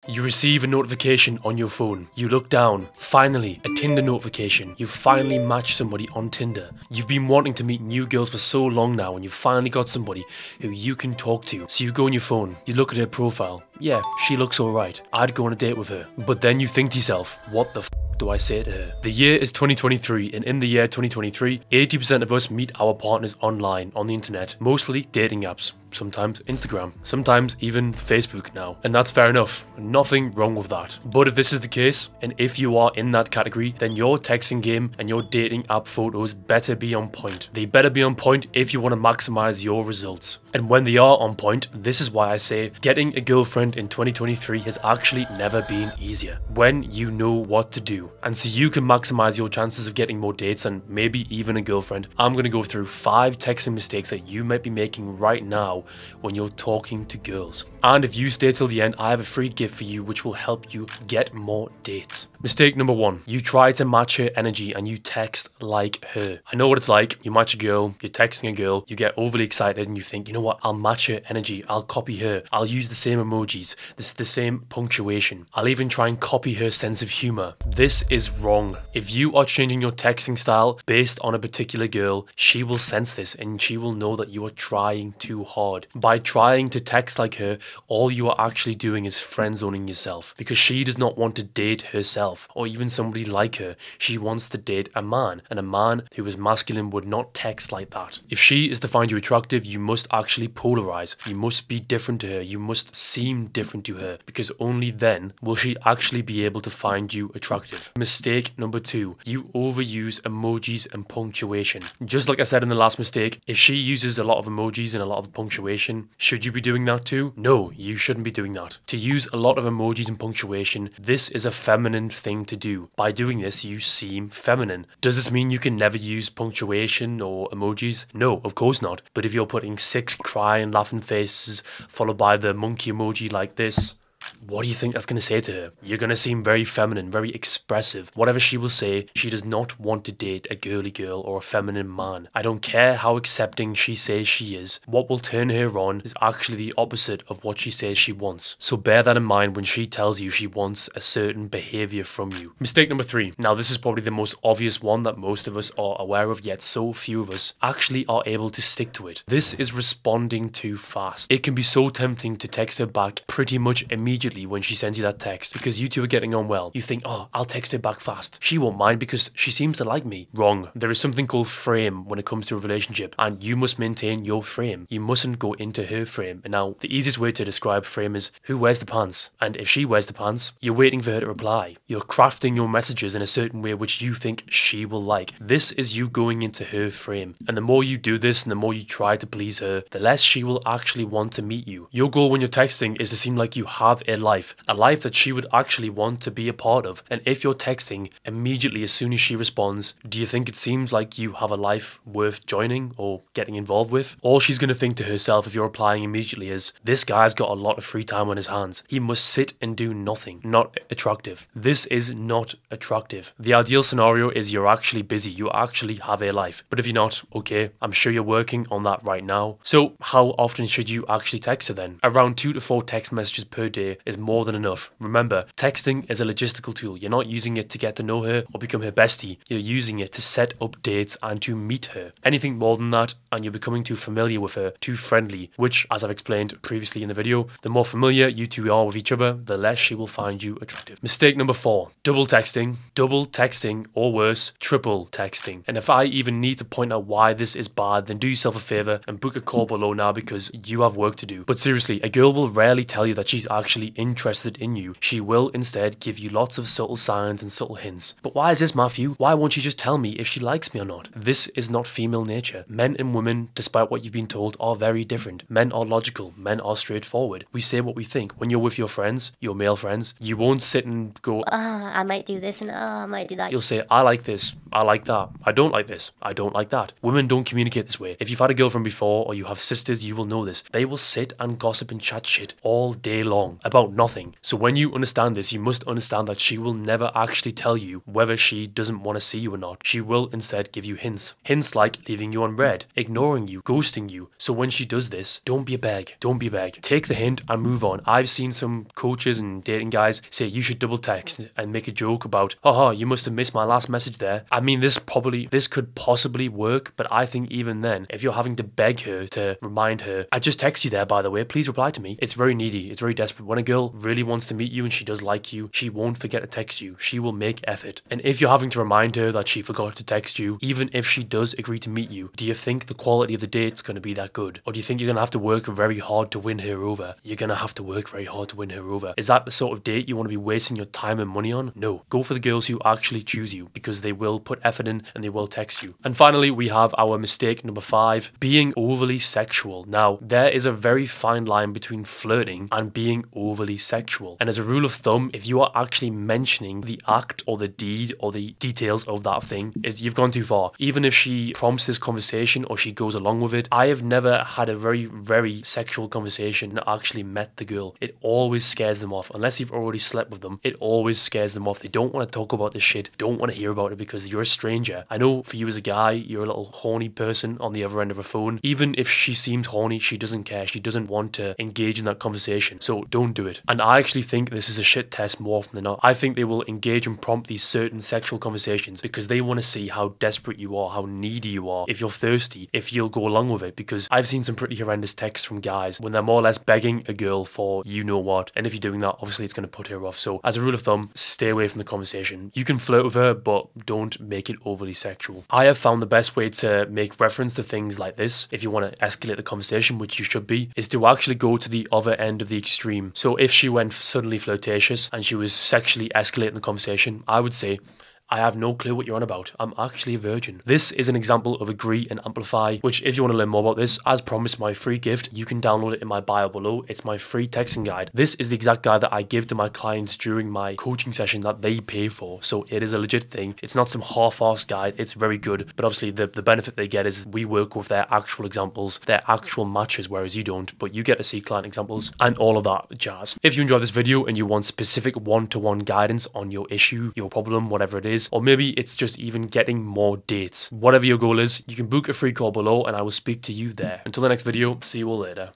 You receive a notification on your phone. You look down. Finally, a Tinder notification. You've finally matched somebody on Tinder. You've been wanting to meet new girls for so long now, and you've finally got somebody who you can talk to. So you go on your phone. You look at her profile. Yeah, she looks alright. I'd go on a date with her. But then you think to yourself, what the f do I say to her? The year is 2023, and in the year 2023, 80% of us meet our partners online, on the internet, mostly dating apps. Sometimes Instagram, sometimes even Facebook now. And that's fair enough, nothing wrong with that. But if this is the case, and if you are in that category, then your texting game and your dating app photos better be on point. They better be on point if you want to maximize your results. And when they are on point, this is why I say getting a girlfriend in 2023 has actually never been easier. When you know what to do. And so you can maximize your chances of getting more dates and maybe even a girlfriend, I'm going to go through 5 texting mistakes that you might be making right now when you're talking to girls. And if you stay till the end, I have a free gift for you which will help you get more dates. Mistake number 1. You try to match her energy and you text like her. I know what it's like. You match a girl, you're texting a girl, you get overly excited and you think, you know what, I'll match her energy, I'll copy her, I'll use the same emojis, the same punctuation, I'll even try and copy her sense of humor. This is wrong. If you are changing your texting style based on a particular girl, she will sense this and she will know that you are trying too hard. By trying to text like her, all you are actually doing is friend zoning yourself, because she does not want to date herself or even somebody like her. She wants to date a man, and a man who is masculine would not text like that. If she is to find you attractive, you must actually polarize. You must be different to her. You must seem different to her, because only then will she actually be able to find you attractive. Mistake number 2. You overuse emojis and punctuation. Just like I said in the last mistake, if she uses a lot of emojis and a lot of punctuation, should you be doing that too? No, you shouldn't be doing that. To use a lot of emojis and punctuation, this is a feminine thing to do. By doing this, you seem feminine. Does this mean you can never use punctuation or emojis? No, of course not. But if you're putting 6 crying, laughing faces followed by the monkey emoji like this, what do you think that's going to say to her? You're going to seem very feminine, very expressive. Whatever she will say, she does not want to date a girly girl or a feminine man. I don't care how accepting she says she is. What will turn her on is actually the opposite of what she says she wants. So bear that in mind when she tells you she wants a certain behavior from you. Mistake number 3. Now this is probably the most obvious one that most of us are aware of, yet so few of us actually are able to stick to it. This is responding too fast. It can be so tempting to text her back pretty much immediately when she sends you that text, because you two are getting on well. You think, oh, I'll text her back fast. She won't mind because she seems to like me. Wrong. There is something called frame when it comes to a relationship, and you must maintain your frame. You mustn't go into her frame. And now, the easiest way to describe frame is who wears the pants. And if she wears the pants, you're waiting for her to reply. You're crafting your messages in a certain way which you think she will like. This is you going into her frame. And the more you do this and the more you try to please her, the less she will actually want to meet you. Your goal when you're texting is to seem like you have a life that she would actually want to be a part of. And if you're texting immediately as soon as she responds, do you think it seems like you have a life worth joining or getting involved with? All she's going to think to herself if you're replying immediately is, this guy's got a lot of free time on his hands. He must sit and do nothing. Not attractive. This is not attractive. The ideal scenario is you're actually busy. You actually have a life. But if you're not, okay, I'm sure you're working on that right now. So how often should you actually text her then? Around 2 to 4 text messages per day is more than enough. Remember, texting is a logistical tool. You're not using it to get to know her or become her bestie. You're using it to set up dates and to meet her. Anything more than that, and you're becoming too familiar with her, too friendly, which, as I've explained previously in the video, the more familiar you two are with each other, the less she will find you attractive. Mistake number 4. Double texting, or worse, triple texting. And if I even need to point out why this is bad, then do yourself a favor and book a call below now, because you have work to do. But seriously, a girl will rarely tell you that she's actually interested in you. She will instead give you lots of subtle signs and subtle hints. But why is this, Matthew? Why won't she just tell me if she likes me or not? This is not female nature. Men and women, despite what you've been told, are very different. Men are logical. Men are straightforward. We say what we think. When you're with your friends, your male friends, you won't sit and go, I might do this and I might do that. You'll say, I like this, I like that, I don't like this, I don't like that. Women don't communicate this way. If you've had a girlfriend before or you have sisters, you will know this. They will sit and gossip and chat shit all day long about about nothing. So when you understand this, you must understand that she will never actually tell you whether she doesn't want to see you or not. She will instead give you hints. Hints like leaving you on red, ignoring you, ghosting you. So when she does this, don't be a beg. Don't be a beg. Take the hint and move on. I've seen some coaches and dating guys say you should double text and make a joke about, haha, you must have missed my last message there. I mean, this could possibly work, but I think even then, if you're having to beg her to remind her, I just text you there, by the way, please reply to me. It's very needy. It's very desperate. When a girl really wants to meet you and she does like you, she won't forget to text you. She will make effort. And if you're having to remind her that she forgot to text you, even if she does agree to meet you, do you think the quality of the date's going to be that good? Or do you think you're going to have to work very hard to win her over? You're going to have to work very hard to win her over. Is that the sort of date you want to be wasting your time and money on? No. Go for the girls who actually choose you, because they will put effort in and they will text you. And finally, we have our mistake number 5, being overly sexual. Now, there is a very fine line between flirting and being overly sexual. And as a rule of thumb, if you are actually mentioning the act or the deed or the details of that thing, you've gone too far. Even if she prompts this conversation or she goes along with it, I have never had a very sexual conversation and actually met the girl. It always scares them off. Unless you've already slept with them, it always scares them off. They don't want to talk about this shit, don't want to hear about it because you're a stranger. I know for you as a guy, you're a little horny person on the other end of a phone. Even if she seems horny, she doesn't care. She doesn't want to engage in that conversation. So don't do it. And I actually think this is a shit test more often than not. I think they will engage and prompt these certain sexual conversations because they want to see how desperate you are, how needy you are, if you're thirsty, if you'll go along with it. Because I've seen some pretty horrendous texts from guys when they're more or less begging a girl for you know what. And if you're doing that, obviously it's going to put her off. So as a rule of thumb, stay away from the conversation. You can flirt with her, but don't make it overly sexual. I have found the best way to make reference to things like this, if you want to escalate the conversation, which you should be, is to actually go to the other end of the extreme. So if she went suddenly flirtatious and she was sexually escalating the conversation, I would say, I have no clue what you're on about. I'm actually a virgin. This is an example of agree and amplify, which if you want to learn more about this, as promised, my free gift, you can download it in my bio below. It's my free texting guide. This is the exact guide that I give to my clients during my coaching session that they pay for. So it is a legit thing. It's not some half-assed guide. It's very good. But obviously the benefit they get is we work with their actual examples, their actual matches, whereas you don't, but you get to see client examples and all of that jazz. If you enjoyed this video and you want specific one-to-one guidance on your issue, your problem, whatever it is, or maybe it's just even getting more dates. Whatever your goal is, you can book a free call below and I will speak to you there. Until the next video, see you all later.